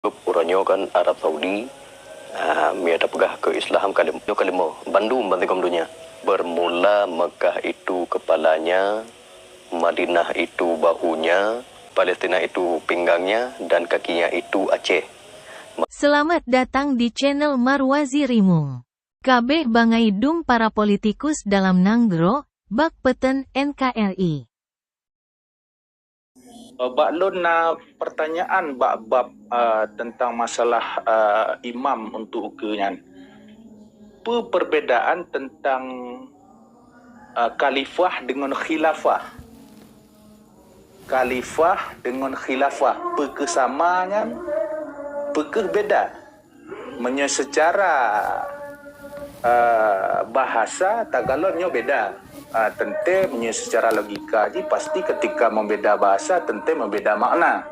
Uranyo kan Arab Saudi, ada pegah ke Islam kalimo Bandung bantikom dunia. Bermula Mekah itu kepalanya, Madinah itu bahunya, Palestina itu pinggangnya, dan kakinya itu Aceh. Selamat datang di channel Marwazi Rimung. Kabeh bangai dung para politikus dalam nanggro, bak peten NKRI. Baklun pertanyaan bab tentang masalah imam untuk ukurnya. Apa perbezaan tentang khalifah dengan khilafah? Khalifah dengan khilafah, perkesamanya, beda. Menyo secara bahasa Tagalognya beda. Tentu secara logika je pasti ketika membeda bahasa tentu membeda makna.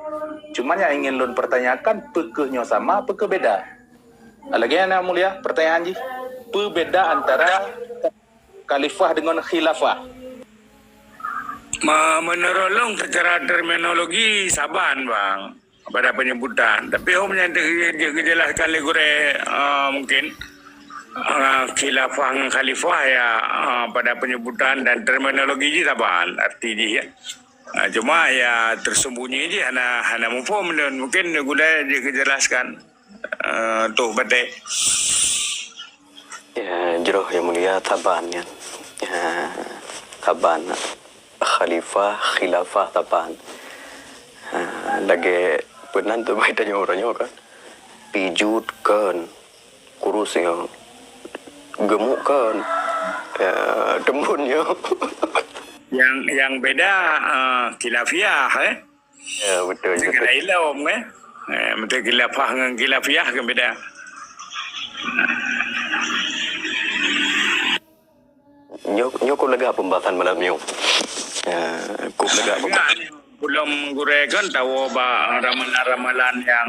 Cuma yang ingin lun pertanyakan pekehnya sama apa beda? Lagi yang mulia pertanyaan je. Perbeza antara khalifah dengan khilafah. Menurut long secara terminologi saban bang pada penyebutan. Tapi omnya dijelaskan legure mungkin khilafah dengan khalifah ya pada penyebutan dan terminologi je saban arti je ya. Cuma ya tersembunyi je hana mufhum dan mungkin gula dijelaskan tuh badai. Ya, jeroh yang mulia taban ya. Taban khalifah, khilafah taban. Lagi penan tu baik tanya orangnya kan. Pijut kan, kurus yang gemuk kan, dembunnya. Yang beda khilafiyah Ya betul. Segera ilmu betul khilafah dengan khilafiyah kan beda. Nyoko lega pembahasan malam ni. Kuk lega pembahasan. Belum gurekan tahu ramalan-ramalan yang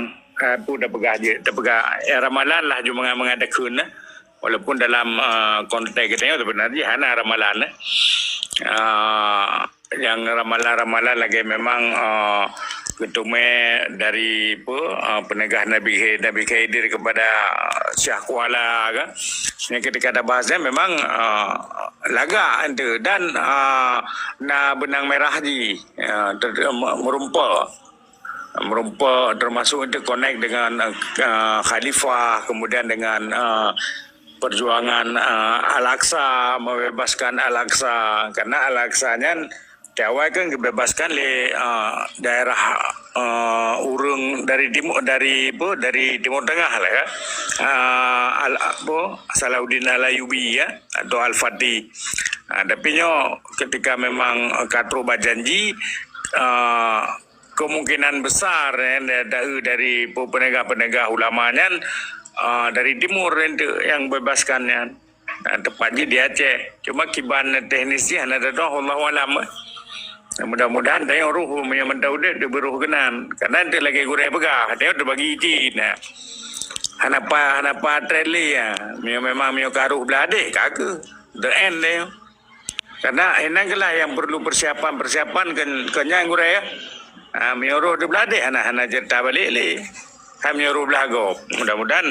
udah ramalan lah cuma mengadakan walaupun dalam konteks kita sebenarnya hana ramalan yang ramalan lagi memang ketume dari penegah Nabi Khidir kepada Syah Kuala kan. Yang ketika ada bahasnya memang laga ente dan na benang merah ji merumpah termasuk itu connect dengan khalifah kemudian dengan perjuangan Al-Aqsa, membebaskan Al-Aqsa karena Al-Aqsanya awal kan dibebaskan oleh daerah urung dari timur tengah lah ya. Salahuddin Al-Ayyubi ya atau Al-Fatih. Tapi ketika memang katro berjanji kemungkinan besar dari penegak-penegak ulamanya dari timur yang bebaskannya. Tepatnya di Aceh. Cuma kiban teknisnya ada Allahu a'lam. Mudah-mudahan tayang ruh yang mendaudet beruh kenan karena dia lagi gureh pegah dia udah bagi izin hanapa treli ya memang mio karuh belade kagak the end dia karena enaklah yang perlu persiapan kenyang gureh ya mio ruh de belade anak cerita balik le mio ruh belagop mudah-mudahan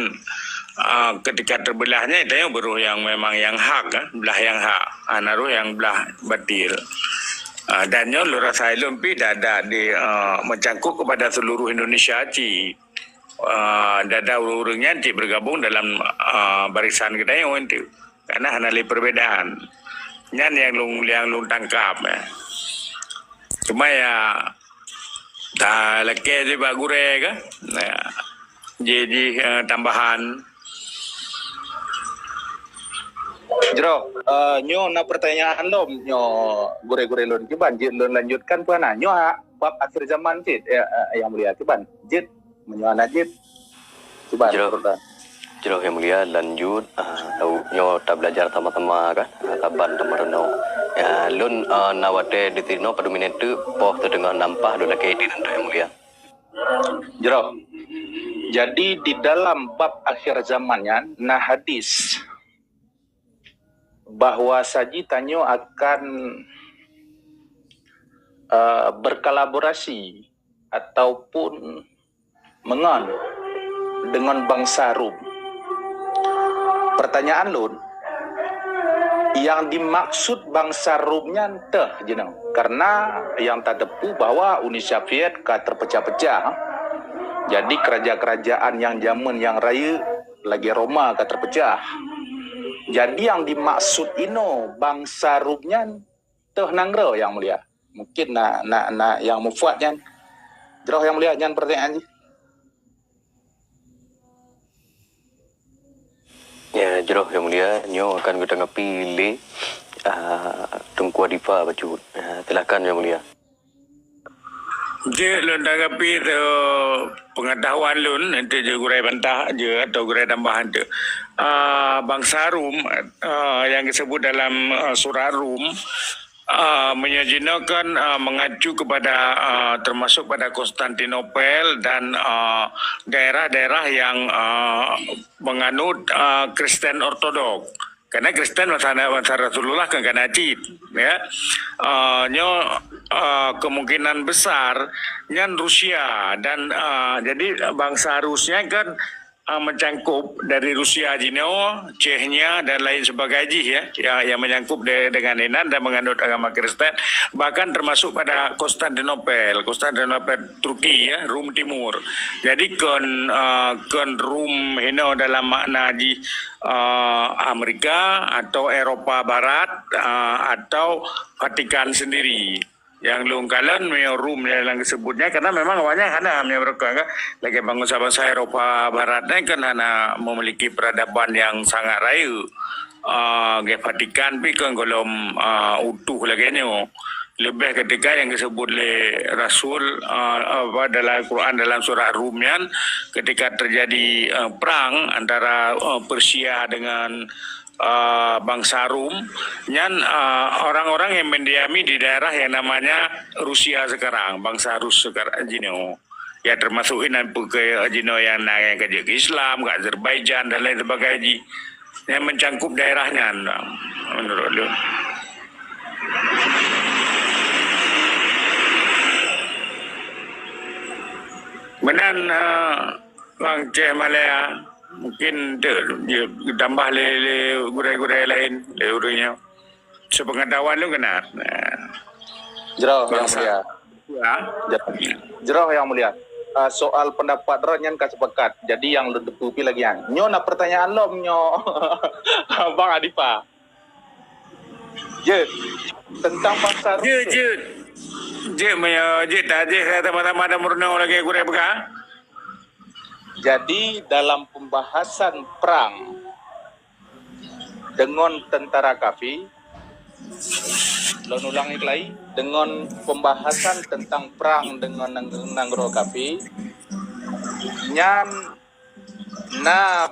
ketika terbelahnya tayang beruh yang memang yang hak belah yang hak anaruh yang belah batil. Dan lura saya lumpi dada di mencangkuk kepada seluruh Indonesia ci dada urungnya ci bergabung dalam barisan kita yang itu karena hanya perbedaan nyan yang lu tangkap ya. Cuma ya tak leke di bagure kan jadi tambahan. Jero, nyo na pertanyaan lo, nyo gure-gure lon kiban, jit lon lanjutkan puana, nyo bab akhir zaman jit, yang mulia kiban, jit, menyo anak jit, kiban. Jero yang mulia lanjut, nyo tak belajar sama-sama kan, taban temerno. Lun nawate di tino pada minit tu, poh terdengar nampah dola kaiti tentu yang mulia. Jero, jadi di dalam bab akhir zamannya, nah hadis bahwa saji tanyo akan berkolaborasi ataupun mengon dengan bangsa Rum. Pertanyaan lun, yang dimaksud bangsa Rumnya teh jeneng, karena yang tak tepu bahwa Uni Soviet ka terpecah-pecah. Jadi kerajaan-kerajaan yang zaman yang raya lagi Roma ka terpecah. Jadi yang dimaksud ino bangsa Rumnya teh nangro yang mulia. Mungkin na yang mufatnya. Jeroh yang mulia jangan pertanyaan. Ya, jeroh yang mulia, nyo akan kita ngapilih Tengku Adifa bacut. Silakan yang mulia. Je lun tanggapi tu pengetahuan lun nanti je gurai bantah je atau gurai tambahan tu. Bangsa Rum yang disebut dalam surah Rum menyajinakan mengacu kepada termasuk pada Konstantinopel dan daerah-daerah yang menganut Kristen Ortodok. Karena Kristen masa Rasulullah kan kanacit, ya. Kemungkinan besar nyan Rusia dan jadi bangsa Rusia kan mencangkup dari Rusia Jino, Chechnya dan lain sebagainya ya yang menyangkup dengan Inan dan menganut agama Kristen, bahkan termasuk pada Konstantinopel Turki ya, Rum Timur. Jadi kon Rum hino dalam makna di Amerika atau Eropa Barat atau Vatikan sendiri. Yang lungkalan Rum yang disebutnya karena memang awalnya karena mereka lagi bangsa-bangsa Eropa Baratnya kan hanya memiliki peradaban yang sangat raya. Vatikan pi kan golom utuh lagi nyo. Lebih ketika yang disebut oleh Rasul dalam Quran dalam surah Rum ketika terjadi perang antara Persia dengan bangsa Rum, orang-orang yang mendiami di daerah yang namanya Rusia sekarang, bangsa Rus sekarang Jino. Ya termasuk inan ke Jino yang naik ke Islam, ke Azerbaijan dan lain sebagainya. Yang mencangkup daerahnya menurut lu. Benar Bang Ceh Malaya mungkin tambah le gurai-gurai lain le urunya sepengetahuan lu kena Jeroh yang mulia ya Jeroh yang mulia soal pendapat Ronyan ka sepakat jadi yang lu depupi lagi nyo na pertanyaan lo nyo Bang Adifa je tentang bangsa je tadi saya teman-teman ada murno lagi gurai beka. Jadi dalam pembahasan perang dengan tentara kafir, ulangi lagi, dengan pembahasan tentang perang dengan nanggro kafir,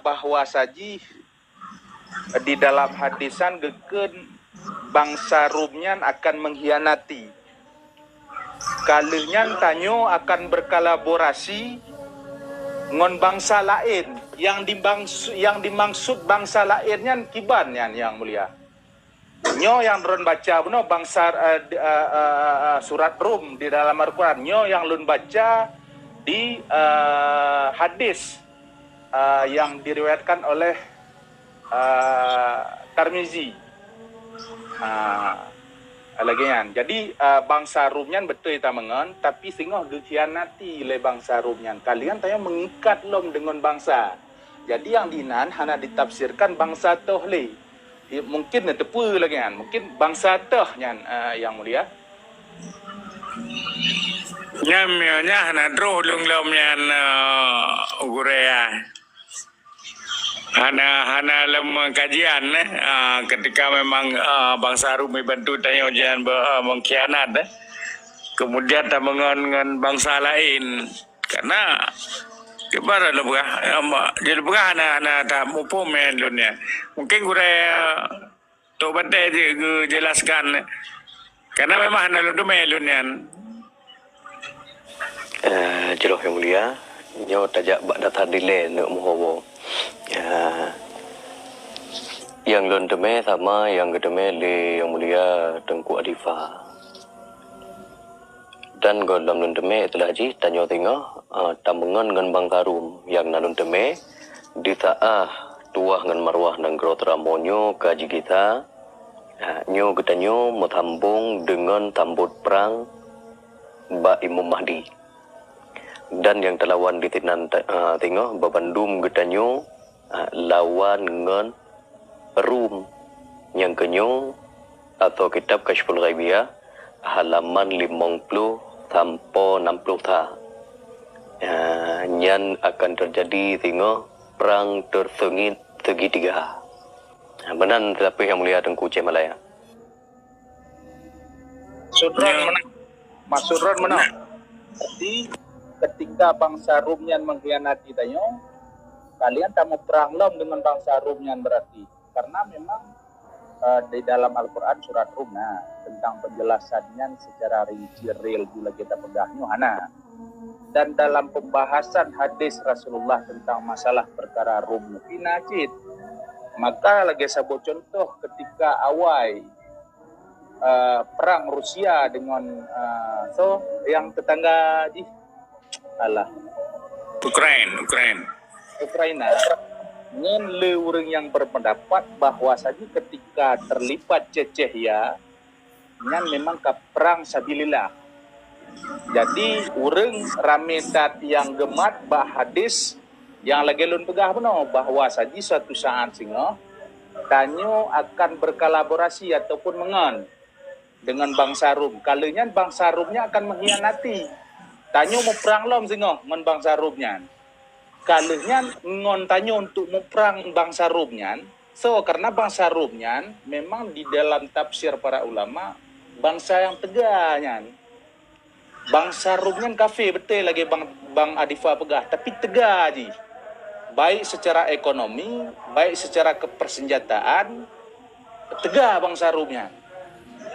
bahwa saji di dalam hadisan geken bangsa Rumnya akan mengkhianati. Kalinya tanyo akan berkolaborasi ngon bangsa lain yang dimaksud bangsa lainnya kiban yang mulia. Nyo yang run baca beno bangsa surat Rum di dalam Al-Quran. Nyo yang run baca di hadis yang diriwayatkan oleh Tirmizi. Jadi bangsa Rumnya betul kita mengen, tapi singoh dikhianati oleh bangsa Rumnya. Kalian tanya mengikat lom dengan bangsa. Jadi yang dinan hanya ditafsirkan bangsa tohle. Mungkin tepu lagi kan, mungkin bangsa tohnya yang mulia. Nyamnya hanya droh lom yang Ugurea. Hana dalam kajian ketika memang bangsa Rum bantu tanya jangan mengkhianat kemudian tak mengon bangsa lain karena kebara lo buka jadi buka hana tak mupo men dunia mungkin gue to bante jelaskan karena memang hana lo melunian Jeroh yang mulia nyo tajak bak data dile nak muhawo. Yang londeme sama yang gedeme le yang mulia Tengku Adifa. Dan golom nun deme itulah ji tanyo tengah tamungan ngan bang tarum yang nanun deme di taah tuah ngan marwah nang gro tramonyo kaji kita nyo getanyo metambung dengan tambut perang ba Imam Mahdi. Dan yang terlawan di tinan tengah babandum getanyo lawan ngan Rum yang kenyo atau kitab Kashful Ghaibiyah halaman 50 sampai 60 ta. Nyan akan terjadi tengok perang tersengit segitiga. Benar tetapi yang mulia Tengku Cik Malaya. Sudron menang. Mas Sudron menang. Jadi ketika bangsa Rumnyan mengkhianati tanyo, kalian tak mau perang lom dengan bangsa Rumnyan berarti. Karena memang di dalam Al-Quran surat Rum tentang penjelasannya secara rinci real bila kita pegahnya hana. Dan dalam pembahasan hadis Rasulullah tentang masalah perkara Rum pinacit, maka lagi sebut contoh ketika awal perang Rusia dengan yang tetangga di Ukraina. Ngen orang yang berpendapat bahwa saja ketika terlibat Cecehia, ngan memang ke perang sabilillah. Jadi orang rametat yang gemat bah hadis yang lagi lun pegah benar bahwa saja suatu saat singo tanyo akan berkolaborasi ataupun mengan dengan bangsa Rum. Kalanya bangsa Rumnya akan mengkhianati. Tanyo mau perang lom singo ngan bangsa Rumnya. Kalanya ngon tanyo untuk perang bangsa Rumnya. So karena bangsa Rumnya memang di dalam tafsir para ulama bangsa yang teganya. Bangsa Rumnya kafir betul lagi bang Adifa pegah, tapi tegah je. Baik secara ekonomi, baik secara kepersenjataan, tegah bangsa Rumnya.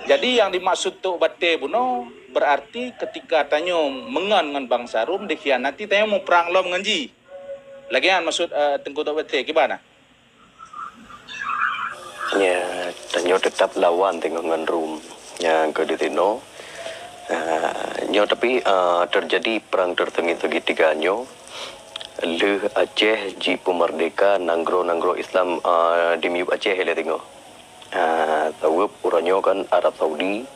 Jadi yang dimaksud tu bate buno berarti ketika tanyo mengan dengan bangsa Rum dikhianati tanyo mau perang lom dengan ji. Lagian maksud Tengku tu bate gimana? Ya, tanyo tetap lawan dengan Rum yang ke ditino. Nyo tapi terjadi perang tersengit-segitiga nyo le Aceh ji pemerdeka nanggro Islam di miup Aceh hele tengok. Tawup uranyo kan Arab Saudi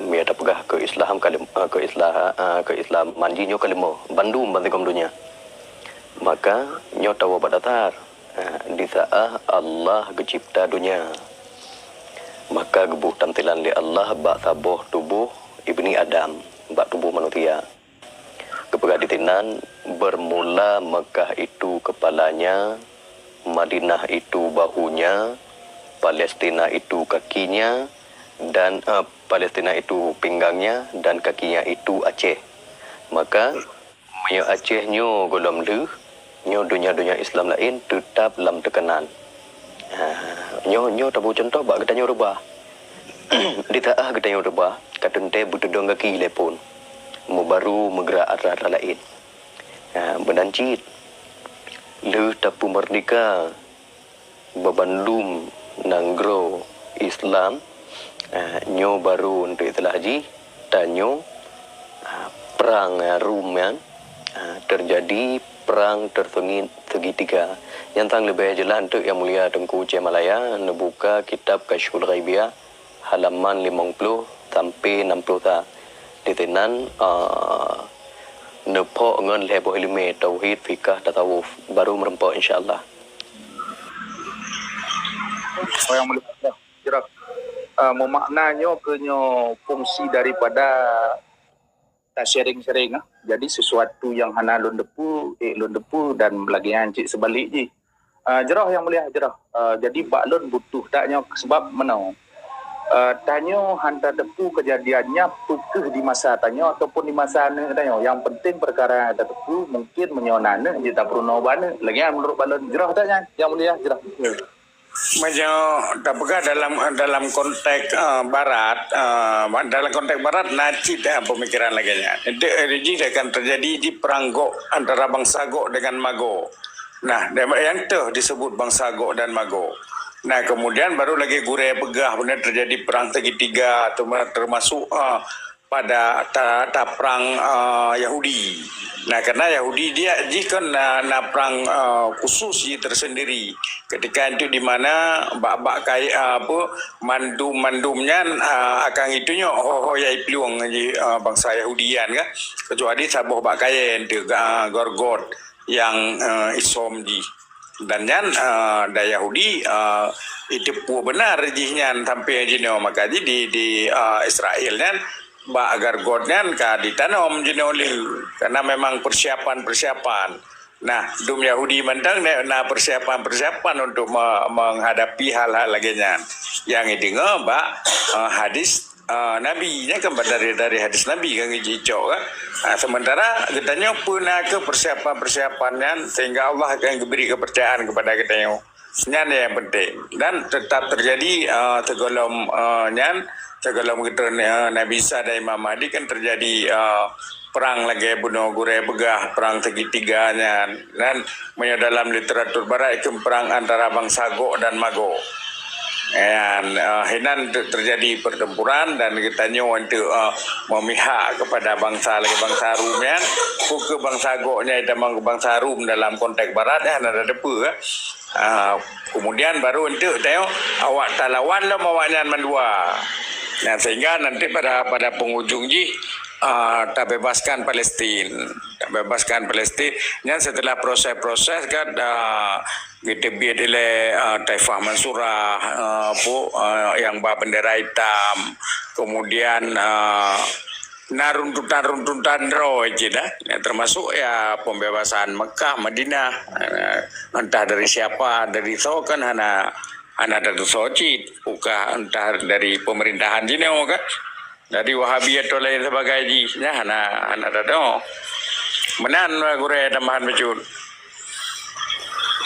mi ada pegah ke Islam ke Islam manji nyo kalimo bandum bantikom dunia. Maka nyo tawa badatar di saat Allah kecipta dunia. Maka gebuh tampilan li Allah bak saboh tubuh Ibni Adam, bak tubuh manusia. Kepada ditinan bermula Mekah itu kepalanya, Madinah itu bahunya, Palestina itu kakinya, dan Palestina itu pinggangnya, dan kakinya itu Aceh. Maka Maya Aceh nyo golom le, nyo dunia-dunia Islam lain tetap dalam tekanan. Nyo tabu contoh bak kita nyo rubah. Di taah kita nyo rubah, katente butudong kaki lepon. Mu baru megera arah lain. Benancit. Le tapu merdeka babandum nanggro Islam nyo baru untuk itulah haji tanyo perang Rumian terjadi perang tersengit segitiga. Yang tang lebih jelas untuk yang mulia Tengku Cik Malaya membuka kitab Kashful Ghaibiyah halaman 50 sampai 60 ta. Ditenan nepok ngan lebo ilmu tauhid fikah tasawuf baru merempok insyaallah. Oh yang mulia jerak memaknanya kenyo fungsi daripada tak sharing-sharing Jadi sesuatu yang hana lun depu dan lagi ancik sebalik je. Jerah yang mulia jerah. Jadi bak lun butuh taknya sebab mana? Tanyo hantar depu kejadiannya pekeh di masa tanyo ataupun di masa ane tanyo. Yang penting perkara ada depu mungkin menyonana je tak perlu nobana. Lagi menurut balon jerah taknya yang mulia jerah. Macam tak pegah dalam konteks barat, dalam konteks barat nacit pemikiran lagi nya. Ini akan terjadi di perang Gok antara bangsa Gok dengan Mago. Nah, yang tu disebut bangsa Gok dan Mago. Nah, kemudian baru lagi gureh pegah benar terjadi perang segitiga atau termasuk pada perang Yahudi. Nah, karena Yahudi dia jika perang khusus tersendiri. Ketika itu di mana bak kaya mandumnya akan itunya yai peluang bangsa Yahudian kan. Kecuali sabuh bak kaya itu Gorgot yang isom di dan yan da Yahudi itu pu benar jihnya sampai jino maka di Israel nyan ba agar godnya ka ditanam jino karena memang persiapan. Nah, dum Yahudi mentang na persiapan untuk menghadapi hal-hal lainnya. Yang ini ba hadis Nabi nya kan dari hadis Nabi kan hijau kan. Sementara kitanya punya ke persiapan-persiapannya sehingga Allah akan beri kepercayaan kepada kita yang penting dan tetap terjadi tegolom kita Nabi Isa dan Imam Mahdi kan terjadi perang lagi bunuh gure begah perang segitiganya dan dalam literatur barat itu perang antara bangsa Go dan Mago. Dan hinan terjadi pertempuran dan kita untuk memihak kepada bangsa Rumnya ke bangsa Go-nya itu bangsa Rum dalam konteks baratnya ada depa kemudian baru untuk tengok awak talawan lah mawaknya mendua. Nah, sehingga nanti pada penghujung tak bebaskan Palestin. Dan setelah proses kan kita biar Taifah Mansurah yang bawa bendera hitam, kemudian runtutan roh termasuk ya pembebasan Mekah, Madinah, entah dari siapa, dari so kan anak dari Sochi, bukan entah dari pemerintahan sini kan. Dari Wahabiyat atau lain sebagainya, anak ada menan gure tambahan becul.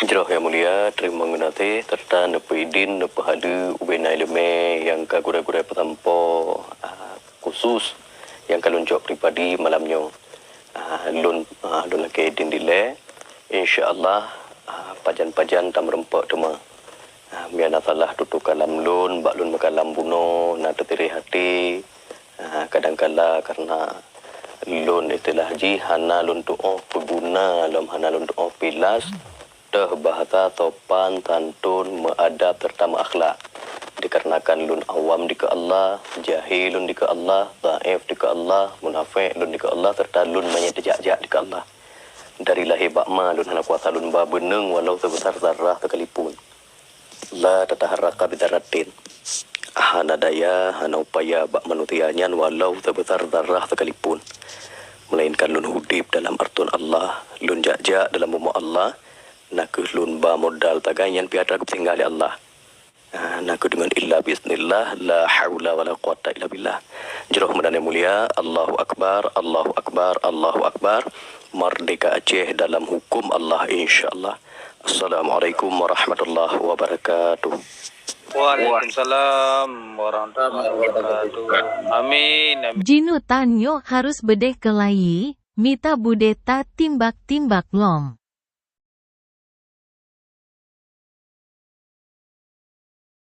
Jeroh yang mulia, terima kasih serta nepuidin nepahadu ubenai leme yang kagure-gure petampo khusus yang kalunjok pribadi malamnya lun lagi dindile insyaallah pajan-pajan tam rempok tuma miana salah tutuk kalam lun bak lun makalam buno na tetiri hati kadang-kala karena lun istilah hana lun tu'o peguna lam hana lun tu'o pilas dah bahasa sopan santun meadab serta akhlak dikarenakan lun awam di ke Allah jahilun di ke Allah dhaif di ke Allah munafik lun di ke Allah serta lun banyak dijak-jak di ke Allah dari lahir bakma lun hana kuasa lun ba beneng walau sebesar zarah sekalipun la tataharraka bidaratin hana daya, hana upaya bak manutianyan walau sebesar zarah sekalipun. Melainkan lun hudib dalam artun Allah, lun jak-jak dalam umur Allah, nakuh lun ba modal tagayan piatra ketinggal Allah. Nakuh dengan illa bismillah, la hawla wa la quwata illa billah. Jeroh medan yang mulia, Allahu Akbar, Allahu Akbar, Allahu Akbar. Merdeka Aceh dalam hukum Allah insyaAllah. Assalamualaikum warahmatullahi wabarakatuh. Waalaikumsalam warahmatullahi wabarakatuh. Amin. Jinu tanyo harus bedeh kelai, mita budeta timbak-timbak lom.